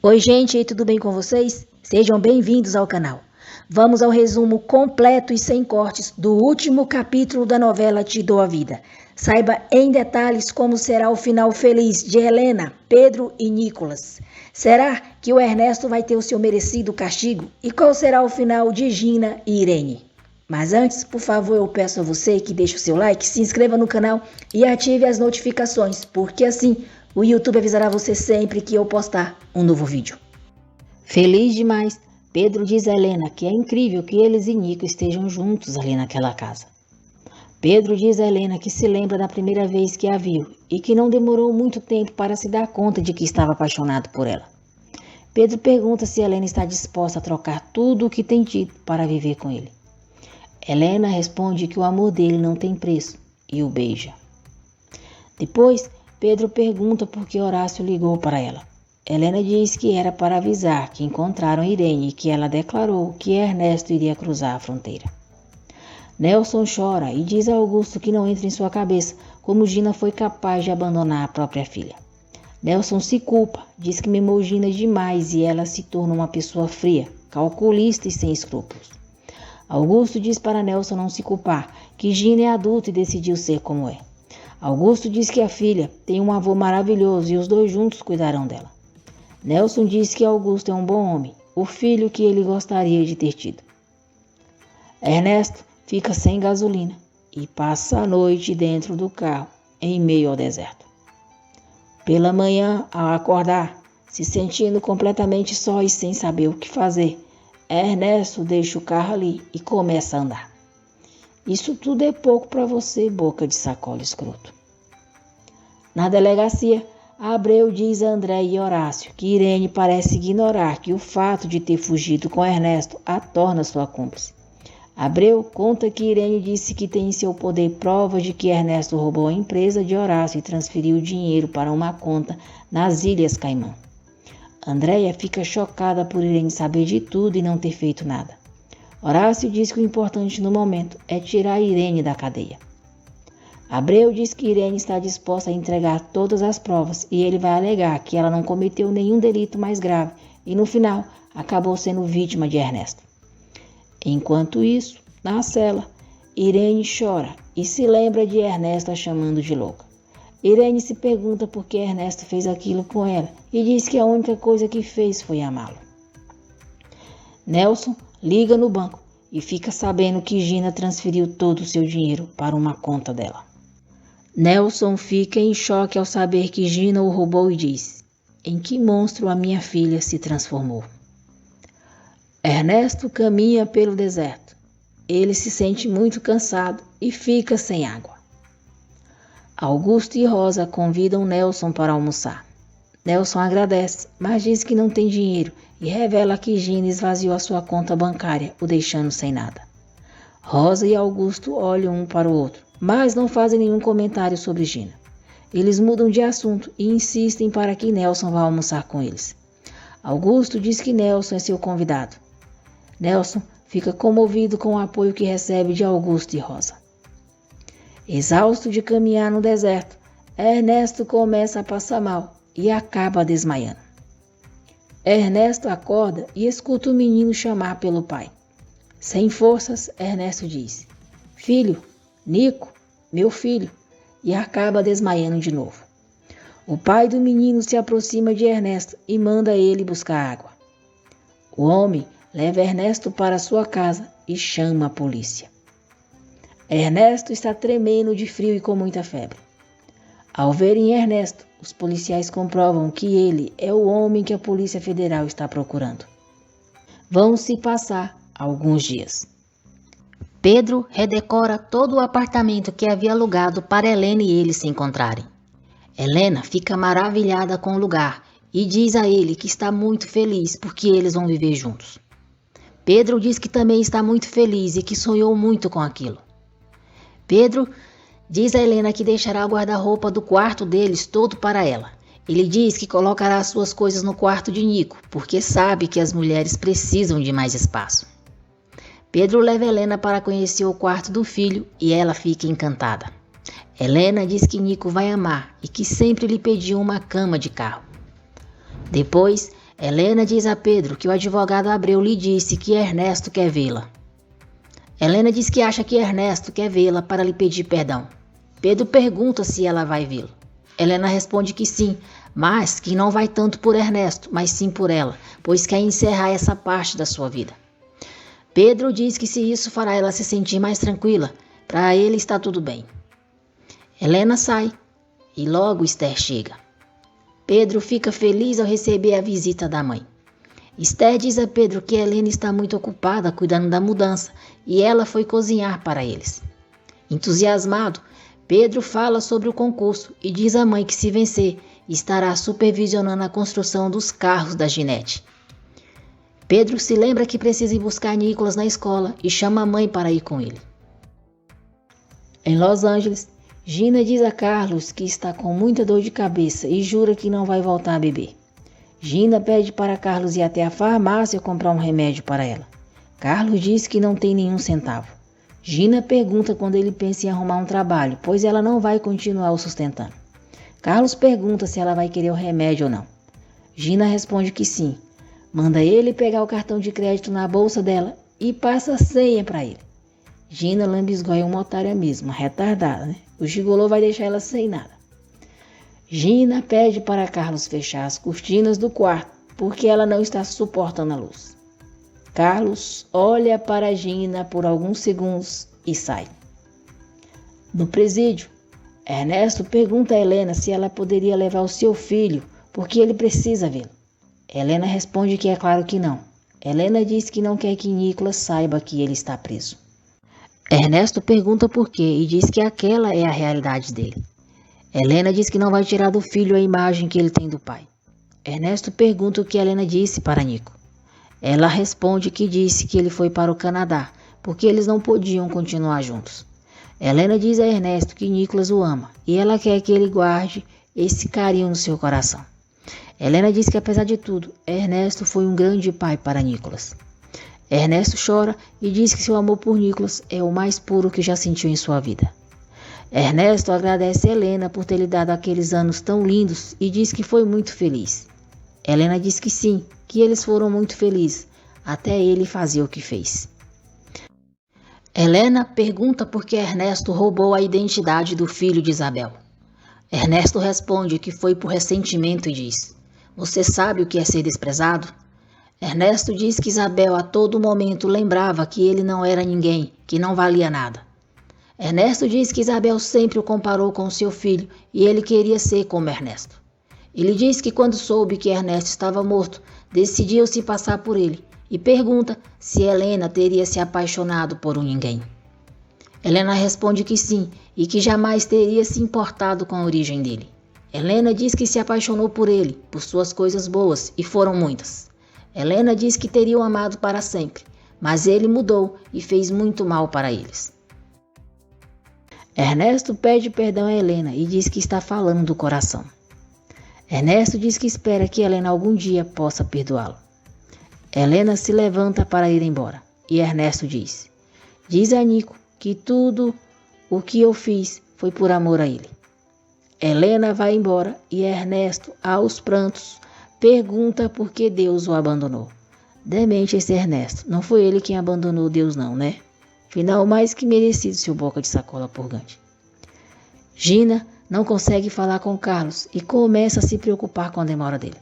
Oi gente, tudo bem com vocês? Sejam bem-vindos ao canal. Vamos ao resumo completo e sem cortes do último capítulo da novela Te Dou a Vida. Saiba em detalhes como será o final feliz de Helena, Pedro e Nicolas. Será que o Ernesto vai ter o seu merecido castigo? E qual será o final de Gina e Irene? Mas antes, por favor, eu peço a você que deixe o seu like, se inscreva no canal e ative as notificações, porque assim o YouTube avisará você sempre que eu postar um novo vídeo. Feliz demais, Pedro diz a Helena que é incrível que eles e Nico estejam juntos ali naquela casa. Pedro diz a Helena que se lembra da primeira vez que a viu e que não demorou muito tempo para se dar conta de que estava apaixonado por ela. Pedro pergunta se Helena está disposta a trocar tudo o que tem tido para viver com ele. Helena responde que o amor dele não tem preço e o beija. Depois, Pedro pergunta por que Horácio ligou para ela. Helena diz que era para avisar que encontraram Irene e que ela declarou que Ernesto iria cruzar a fronteira. Nelson chora e diz a Augusto que não entra em sua cabeça como Gina foi capaz de abandonar a própria filha. Nelson se culpa, diz que mimou Gina demais e ela se torna uma pessoa fria, calculista e sem escrúpulos. Augusto diz para Nelson não se culpar, que Gina é adulta e decidiu ser como é. Augusto diz que a filha tem um avô maravilhoso e os dois juntos cuidarão dela. Nelson diz que Augusto é um bom homem, o filho que ele gostaria de ter tido. Ernesto fica sem gasolina e passa a noite dentro do carro, em meio ao deserto. Pela manhã, ao acordar, se sentindo completamente só e sem saber o que fazer, Ernesto deixa o carro ali e começa a andar. Isso tudo é pouco para você, boca de sacola escroto. Na delegacia, Abreu diz a André e Horácio que Irene parece ignorar que o fato de ter fugido com Ernesto a torna sua cúmplice. Abreu conta que Irene disse que tem em seu poder provas de que Ernesto roubou a empresa de Horácio e transferiu o dinheiro para uma conta nas Ilhas Caimã. Andréia fica chocada por Irene saber de tudo e não ter feito nada. Horácio diz que o importante no momento é tirar Irene da cadeia. Abreu diz que Irene está disposta a entregar todas as provas e ele vai alegar que ela não cometeu nenhum delito mais grave e no final acabou sendo vítima de Ernesto. Enquanto isso, na cela, Irene chora e se lembra de Ernesto a chamando de louca. Irene se pergunta por que Ernesto fez aquilo com ela e diz que a única coisa que fez foi amá-lo. Nelson liga no banco e fica sabendo que Gina transferiu todo o seu dinheiro para uma conta dela. Nelson fica em choque ao saber que Gina o roubou e diz: "Em que monstro a minha filha se transformou?" Ernesto caminha pelo deserto. Ele se sente muito cansado e fica sem água. Augusto e Rosa convidam Nelson para almoçar. Nelson agradece, mas diz que não tem dinheiro e revela que Gina esvaziou a sua conta bancária, o deixando sem nada. Rosa e Augusto olham um para o outro, mas não fazem nenhum comentário sobre Gina. Eles mudam de assunto e insistem para que Nelson vá almoçar com eles. Augusto diz que Nelson é seu convidado. Nelson fica comovido com o apoio que recebe de Augusto e Rosa. Exausto de caminhar no deserto, Ernesto começa a passar mal e acaba desmaiando. Ernesto acorda e escuta o menino chamar pelo pai. Sem forças, Ernesto diz: "Filho, Nico, meu filho", e acaba desmaiando de novo. O pai do menino se aproxima de Ernesto e manda ele buscar água. O homem leva Ernesto para sua casa e chama a polícia. Ernesto está tremendo de frio e com muita febre. Ao verem Ernesto, os policiais comprovam que ele é o homem que a Polícia Federal está procurando. Vão se passar alguns dias. Pedro redecora todo o apartamento que havia alugado para Helena e ele se encontrarem. Helena fica maravilhada com o lugar e diz a ele que está muito feliz porque eles vão viver juntos. Pedro diz que também está muito feliz e que sonhou muito com aquilo. Pedro diz a Helena que deixará o guarda-roupa do quarto deles todo para ela. Ele diz que colocará suas coisas no quarto de Nico, porque sabe que as mulheres precisam de mais espaço. Pedro leva Helena para conhecer o quarto do filho e ela fica encantada. Helena diz que Nico vai amar e que sempre lhe pediu uma cama de carro. Depois, Helena diz a Pedro que o advogado Abreu lhe disse que Ernesto quer vê-la. Helena diz que acha que Ernesto quer vê-la para lhe pedir perdão. Pedro pergunta se ela vai vê-lo. Helena responde que sim, mas que não vai tanto por Ernesto, mas sim por ela, pois quer encerrar essa parte da sua vida. Pedro diz que se isso fará ela se sentir mais tranquila, para ele está tudo bem. Helena sai e logo Esther chega. Pedro fica feliz ao receber a visita da mãe. Esther diz a Pedro que Helena está muito ocupada cuidando da mudança e ela foi cozinhar para eles. Entusiasmado, Pedro fala sobre o concurso e diz à mãe que se vencer, estará supervisionando a construção dos carros da Ginete. Pedro se lembra que precisa ir buscar Nicolas na escola e chama a mãe para ir com ele. Em Los Angeles, Gina diz a Carlos que está com muita dor de cabeça e jura que não vai voltar a beber. Gina pede para Carlos ir até a farmácia comprar um remédio para ela. Carlos diz que não tem nenhum centavo. Gina pergunta quando ele pensa em arrumar um trabalho, pois ela não vai continuar o sustentando. Carlos pergunta se ela vai querer o remédio ou não. Gina responde que sim. Manda ele pegar o cartão de crédito na bolsa dela e passa a senha para ele. Gina lambisgoia uma otária mesmo, uma retardada, né? O gigolô vai deixar ela sem nada. Gina pede para Carlos fechar as cortinas do quarto, porque ela não está suportando a luz. Carlos olha para Gina por alguns segundos e sai. No presídio, Ernesto pergunta a Helena se ela poderia levar o seu filho, porque ele precisa vê-lo. Helena responde que é claro que não. Helena diz que não quer que Nicolas saiba que ele está preso. Ernesto pergunta por quê e diz que aquela é a realidade dele. Helena diz que não vai tirar do filho a imagem que ele tem do pai. Ernesto pergunta o que Helena disse para Nico. Ela responde que disse que ele foi para o Canadá, porque eles não podiam continuar juntos. Helena diz a Ernesto que Nicolas o ama e ela quer que ele guarde esse carinho no seu coração. Helena diz que apesar de tudo, Ernesto foi um grande pai para Nicolas. Ernesto chora e diz que seu amor por Nicolas é o mais puro que já sentiu em sua vida. Ernesto agradece a Helena por ter lhe dado aqueles anos tão lindos e diz que foi muito feliz. Helena diz que sim, que eles foram muito felizes, até ele fazer o que fez. Helena pergunta por que Ernesto roubou a identidade do filho de Isabel. Ernesto responde que foi por ressentimento e diz: "Você sabe o que é ser desprezado?" Ernesto diz que Isabel a todo momento lembrava que ele não era ninguém, que não valia nada. Ernesto diz que Isabel sempre o comparou com seu filho e ele queria ser como Ernesto. Ele diz que quando soube que Ernesto estava morto, decidiu se passar por ele e pergunta se Helena teria se apaixonado por um ninguém. Helena responde que sim e que jamais teria se importado com a origem dele. Helena diz que se apaixonou por ele, por suas coisas boas, e foram muitas. Helena diz que teria o amado para sempre, mas ele mudou e fez muito mal para eles. Ernesto pede perdão a Helena e diz que está falando do coração. Ernesto diz que espera que Helena algum dia possa perdoá-lo. Helena se levanta para ir embora e Ernesto diz: "Diz a Nico que tudo o que eu fiz foi por amor a ele." Helena vai embora e Ernesto, aos prantos, pergunta por que Deus o abandonou. Demente esse Ernesto, não foi ele quem abandonou Deus não, né? Final mais que merecido, seu boca de sacola purgante. Gina não consegue falar com Carlos e começa a se preocupar com a demora dele.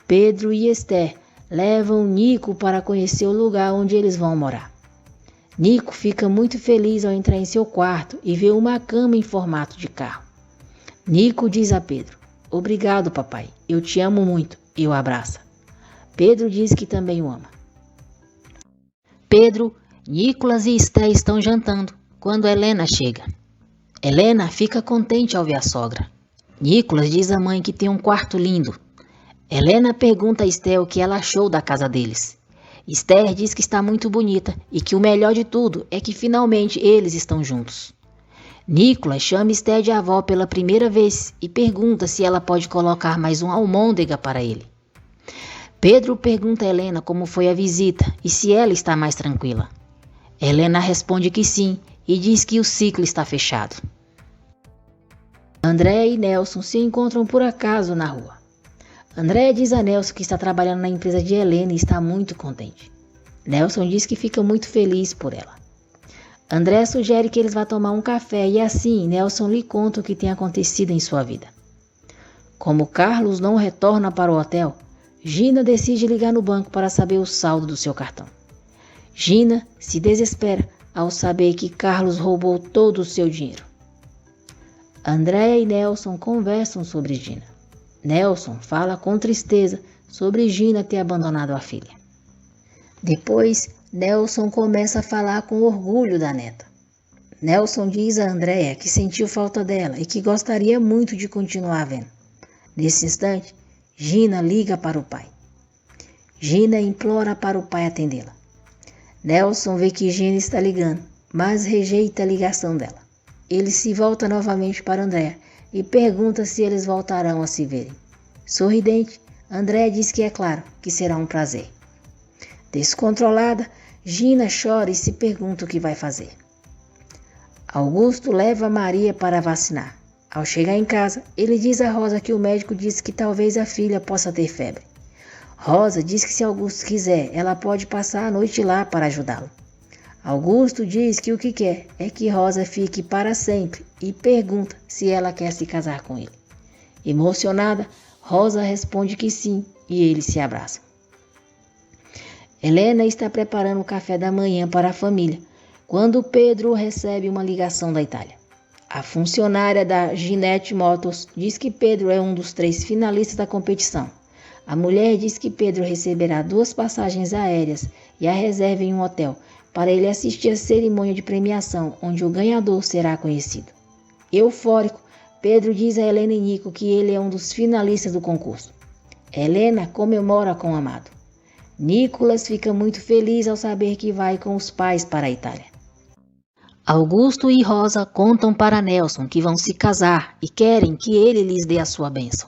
Pedro e Esther levam Nico para conhecer o lugar onde eles vão morar. Nico fica muito feliz ao entrar em seu quarto e vê uma cama em formato de carro. Nico diz a Pedro: "Obrigado, papai, eu te amo muito", e o abraça. Pedro diz que também o ama. Pedro, Nicolas e Esther estão jantando quando Helena chega. Helena fica contente ao ver a sogra. Nicolas diz à mãe que tem um quarto lindo. Helena pergunta a Esther o que ela achou da casa deles. Esther diz que está muito bonita e que o melhor de tudo é que finalmente eles estão juntos. Nicolas chama Esther de avó pela primeira vez e pergunta se ela pode colocar mais um almôndega para ele. Pedro pergunta a Helena como foi a visita e se ela está mais tranquila. Helena responde que sim e diz que o ciclo está fechado. André e Nelson se encontram por acaso na rua. Andréia diz a Nelson que está trabalhando na empresa de Helena e está muito contente. Nelson diz que fica muito feliz por ela. Andréia sugere que eles vá tomar um café e assim Nelson lhe conta o que tem acontecido em sua vida. Como Carlos não retorna para o hotel, Gina decide ligar no banco para saber o saldo do seu cartão. Gina se desespera ao saber que Carlos roubou todo o seu dinheiro. Andréia e Nelson conversam sobre Gina. Nelson fala com tristeza sobre Gina ter abandonado a filha. Depois, Nelson começa a falar com orgulho da neta. Nelson diz a Andréia que sentiu falta dela e que gostaria muito de continuar vendo. Nesse instante, Gina liga para o pai. Gina implora para o pai atendê-la. Nelson vê que Gina está ligando, mas rejeita a ligação dela. Ele se volta novamente para Andréia e pergunta se eles voltarão a se verem. Sorridente, Andréia diz que é claro, que será um prazer. Descontrolada, Gina chora e se pergunta o que vai fazer. Augusto leva Maria para vacinar. Ao chegar em casa, ele diz a Rosa que o médico disse que talvez a filha possa ter febre. Rosa diz que se Augusto quiser, ela pode passar a noite lá para ajudá-lo. Augusto diz que o que quer é que Rosa fique para sempre e pergunta se ela quer se casar com ele. Emocionada, Rosa responde que sim e eles se abraçam. Helena está preparando o café da manhã para a família, quando Pedro recebe uma ligação da Itália. A funcionária da Ginete Motors diz que Pedro é um dos 3 finalistas da competição. A mulher diz que Pedro receberá 2 passagens aéreas e a reserva em um hotel para ele assistir à cerimônia de premiação, onde o ganhador será conhecido. Eufórico, Pedro diz a Helena e Nico que ele é um dos finalistas do concurso. Helena comemora com o amado. Nicolas fica muito feliz ao saber que vai com os pais para a Itália. Augusto e Rosa contam para Nelson que vão se casar e querem que ele lhes dê a sua bênção.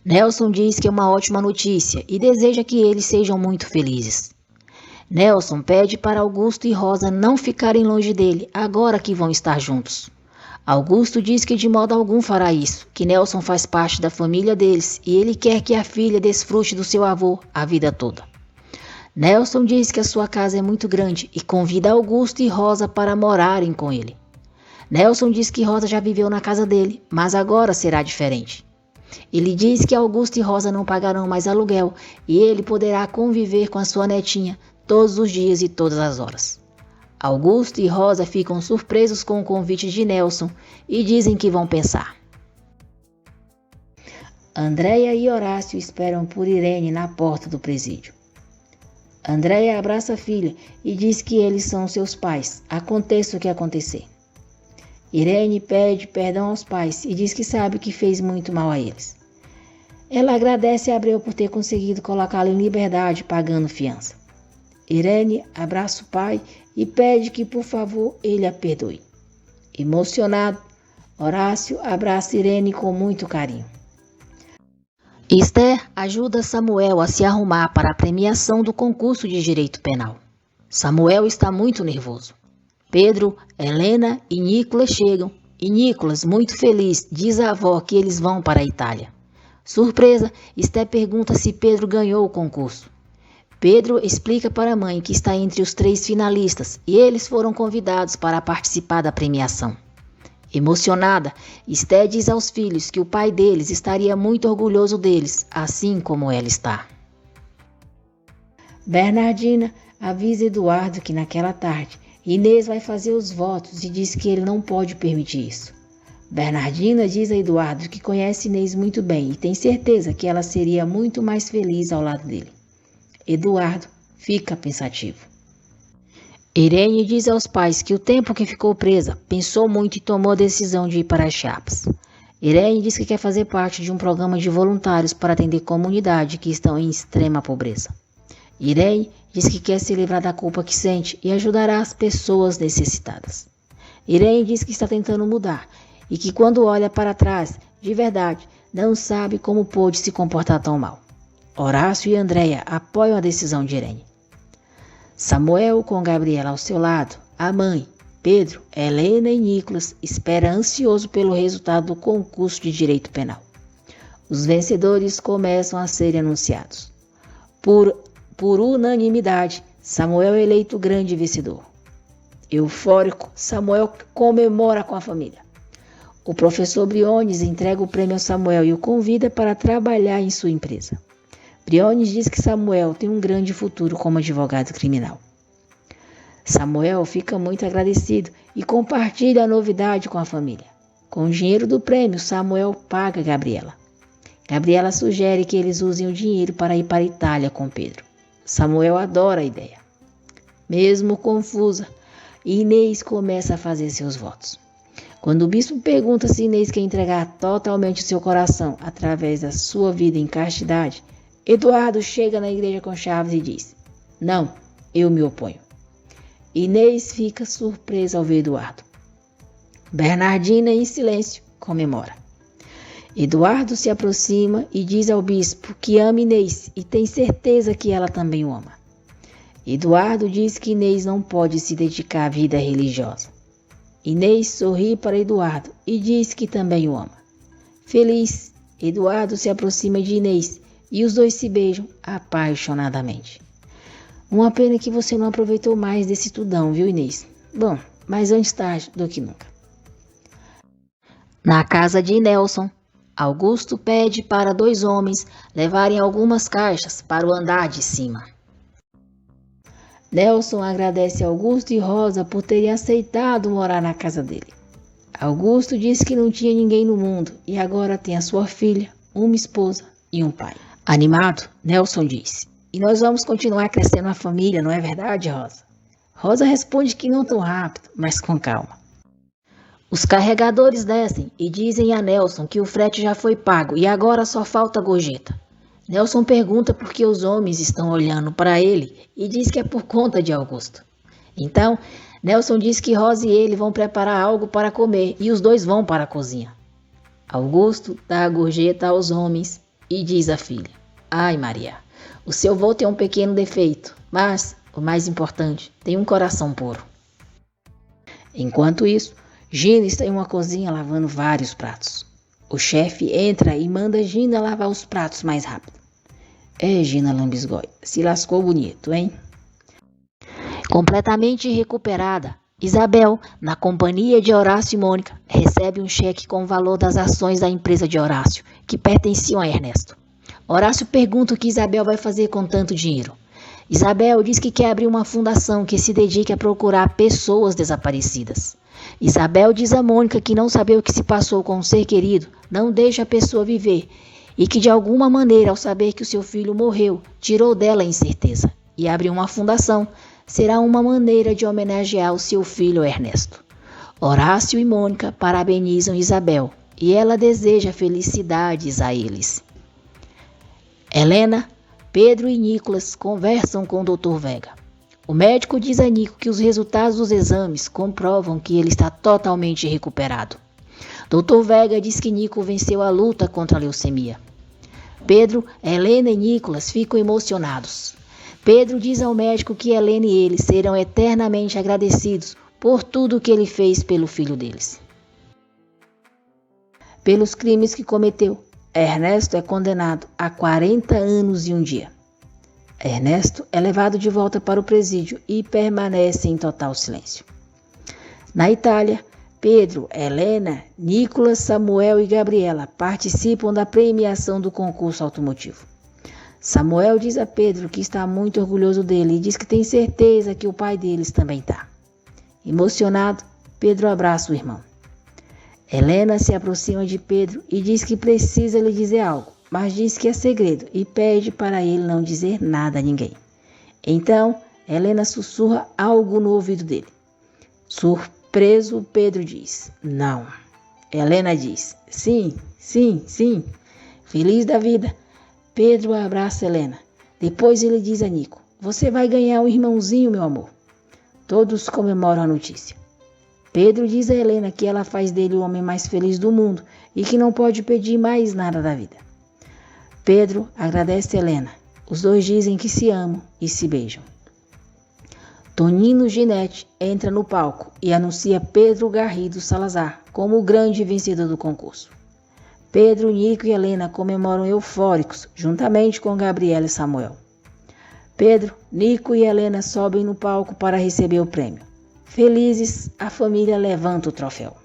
Nelson diz que é uma ótima notícia e deseja que eles sejam muito felizes. Nelson pede para Augusto e Rosa não ficarem longe dele agora que vão estar juntos. Augusto diz que de modo algum fará isso, que Nelson faz parte da família deles e ele quer que a filha desfrute do seu avô a vida toda. Nelson diz que a sua casa é muito grande e convida Augusto e Rosa para morarem com ele. Nelson diz que Rosa já viveu na casa dele, mas agora será diferente. Ele diz que Augusto e Rosa não pagarão mais aluguel e ele poderá conviver com a sua netinha todos os dias e todas as horas. Augusto e Rosa ficam surpresos com o convite de Nelson e dizem que vão pensar. Andréia e Horácio esperam por Irene na porta do presídio. Andréia abraça a filha e diz que eles são seus pais, aconteça o que acontecer. Irene pede perdão aos pais e diz que sabe que fez muito mal a eles. Ela agradece a Abreu por ter conseguido colocá-la em liberdade pagando fiança. Irene abraça o pai e pede que, por favor, ele a perdoe. Emocionado, Horácio abraça Irene com muito carinho. Esther ajuda Samuel a se arrumar para a premiação do concurso de direito penal. Samuel está muito nervoso. Pedro, Helena e Nicolas chegam e Nicolas, muito feliz, diz à avó que eles vão para a Itália. Surpresa, Esther pergunta se Pedro ganhou o concurso. Pedro explica para a mãe que está entre os 3 finalistas e eles foram convidados para participar da premiação. Emocionada, Esther diz aos filhos que o pai deles estaria muito orgulhoso deles, assim como ela está. Bernardina avisa Eduardo que naquela tarde Inês vai fazer os votos e diz que ele não pode permitir isso. Bernardina diz a Eduardo que conhece Inês muito bem e tem certeza que ela seria muito mais feliz ao lado dele. Eduardo fica pensativo. Irene diz aos pais que o tempo que ficou presa, pensou muito e tomou a decisão de ir para as Chiapas. Irene diz que quer fazer parte de um programa de voluntários para atender comunidades que estão em extrema pobreza. Irene diz que quer se livrar da culpa que sente e ajudará as pessoas necessitadas. Irene diz que está tentando mudar e que quando olha para trás, de verdade, não sabe como pôde se comportar tão mal. Horácio e Andréia apoiam a decisão de Irene. Samuel, com Gabriela ao seu lado, a mãe, Pedro, Helena e Nicolas, espera ansioso pelo resultado do concurso de direito penal. Os vencedores começam a ser anunciados. Por unanimidade, Samuel é eleito grande vencedor. Eufórico, Samuel comemora com a família. O professor Briones entrega o prêmio a Samuel e o convida para trabalhar em sua empresa. Briones diz que Samuel tem um grande futuro como advogado criminal. Samuel fica muito agradecido e compartilha a novidade com a família. Com o dinheiro do prêmio, Samuel paga Gabriela. Gabriela sugere que eles usem o dinheiro para ir para a Itália com Pedro. Samuel adora a ideia. Mesmo confusa, Inês começa a fazer seus votos. Quando o bispo pergunta se Inês quer entregar totalmente o seu coração através da sua vida em castidade, Eduardo chega na igreja com chaves e diz: "Não, eu me oponho." Inês fica surpresa ao ver Eduardo. Bernardina, em silêncio, comemora. Eduardo se aproxima e diz ao bispo que ama Inês e tem certeza que ela também o ama. Eduardo diz que Inês não pode se dedicar à vida religiosa. Inês sorri para Eduardo e diz que também o ama. Feliz, Eduardo se aproxima de Inês e os dois se beijam apaixonadamente. Uma pena que você não aproveitou mais desse tudão, viu, Inês? Bom, mas antes tarde do que nunca. Na casa de Nelson, Augusto pede para 2 homens levarem algumas caixas para o andar de cima. Nelson agradece a Augusto e Rosa por terem aceitado morar na casa dele. Augusto disse que não tinha ninguém no mundo e agora tem a sua filha, uma esposa e um pai. Animado, Nelson disse: "E nós vamos continuar crescendo a família, não é verdade, Rosa?" Rosa responde que não tão rápido, mas com calma. Os carregadores descem e dizem a Nelson que o frete já foi pago e agora só falta a gorjeta. Nelson pergunta por que os homens estão olhando para ele e diz que é por conta de Augusto. Então, Nelson diz que Rosa e ele vão preparar algo para comer e os dois vão para a cozinha. Augusto dá a gorjeta aos homens e diz à filha: "Ai, Maria, o seu vô tem um pequeno defeito, mas, o mais importante, tem um coração puro." Enquanto isso, Gina está em uma cozinha lavando vários pratos. O chefe entra e manda Gina lavar os pratos mais rápido. Gina lambisgói, se lascou bonito, hein? Completamente recuperada, Isabel, na companhia de Horácio e Mônica, recebe um cheque com o valor das ações da empresa de Horácio, que pertenciam a Ernesto. Horácio pergunta o que Isabel vai fazer com tanto dinheiro. Isabel diz que quer abrir uma fundação que se dedique a procurar pessoas desaparecidas. Isabel diz a Mônica que não saber o que se passou com um ser querido não deixa a pessoa viver e que de alguma maneira, ao saber que o seu filho morreu, tirou dela a incerteza e abrir uma fundação será uma maneira de homenagear o seu filho Ernesto. Horácio e Mônica parabenizam Isabel e ela deseja felicidades a eles. Helena, Pedro e Nicolas conversam com o Dr. Vega. O médico diz a Nico que os resultados dos exames comprovam que ele está totalmente recuperado. Dr. Vega diz que Nico venceu a luta contra a leucemia. Pedro, Helena e Nicolas ficam emocionados. Pedro diz ao médico que Helena e ele serão eternamente agradecidos por tudo que ele fez pelo filho deles. Pelos crimes que cometeu, Ernesto é condenado a 40 anos e um dia. Ernesto é levado de volta para o presídio e permanece em total silêncio. Na Itália, Pedro, Helena, Nicolas, Samuel e Gabriela participam da premiação do concurso automotivo. Samuel diz a Pedro que está muito orgulhoso dele e diz que tem certeza que o pai deles também está. Emocionado, Pedro abraça o irmão. Helena se aproxima de Pedro e diz que precisa lhe dizer algo, mas diz que é segredo e pede para ele não dizer nada a ninguém. Então, Helena sussurra algo no ouvido dele. Surpreso, Pedro diz: "Não." Helena diz: "Sim, sim, sim." Feliz da vida, Pedro abraça Helena. Depois ele diz a Nico: "Você vai ganhar um irmãozinho, meu amor." Todos comemoram a notícia. Pedro diz a Helena que ela faz dele o homem mais feliz do mundo e que não pode pedir mais nada da vida. Pedro agradece a Helena. Os dois dizem que se amam e se beijam. Tonino Ginetti entra no palco e anuncia Pedro Garrido Salazar como o grande vencedor do concurso. Pedro, Nico e Helena comemoram eufóricos, juntamente com Gabriela e Samuel. Pedro, Nico e Helena sobem no palco para receber o prêmio. Felizes, a família levanta o troféu.